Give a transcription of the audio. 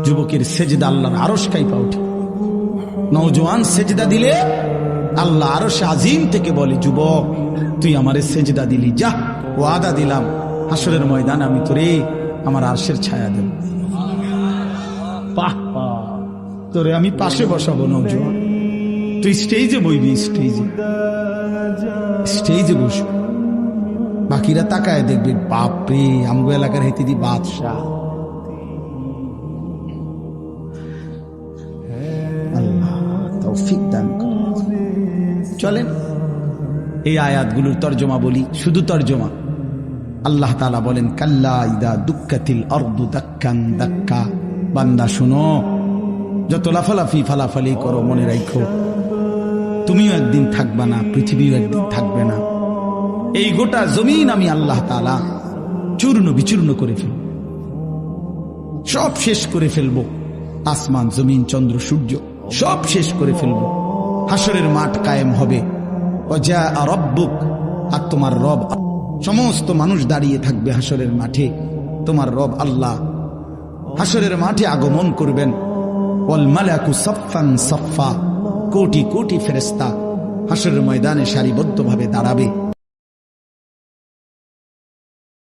যুবকের সেজদা আল্লাহর আরশ কাঁপা ওঠে। নওজোয়ান সেজদা দিলে আল্লাহ আরশ আজিম থেকে বলে, যুবক তুই আমারে সেজদা দিলি, যা ওয়াদা দিলাম হাসরের ময়দান আমি তোরে আমার আরশের ছায়া দেব। বাহ বাহ, তোরে আমি পাশে বসাবো নওজোয়ান, তুই স্টেজে বইবি, স্টেজে বসবি, বাকিরা তাকায় দেখবে বাপরে আমগো এলাকার হেতে দি বাদশাহ। আল্লাহ তৌফিক দান করুন। চলেন এই আয়াতগুলোর তর্জমা বলি, শুধু তর্জমা। আল্লাহ তাআলা বলেন, কাল্লা ইদা দুক্কাতিল আরদু দাক্কান দাক্কা। বান্দা শুনো, যত লাফালাফি ফালাফালি করো মনে রাখো তুমিও একদিন থাকবা না, পৃথিবীও একদিন থাকবে না। এই গোটা জমিন আমি আল্লাহ তাআলা চূর্ণ বিচূর্ণ করে ফেলব, সব শেষ করে ফেলবো। আসমান জমিন চন্দ্র সূর্য সব শেষ করে ফেলবো। হাসরের মাঠ কায়েম হবে। ওয়া রাব্বুক, আর তোমার রব, সমস্ত মানুষ দাঁড়িয়ে থাকবে হাসরের মাঠে। তোমার রব আল্লাহ হাসরের মাঠে আগমন করবেন। ওয়াল মালাকু সাফফান সাফফা, কোটি কোটি ফেরেশতা হাসরের ময়দানে সারিবদ্ধভাবে দাঁড়াবে।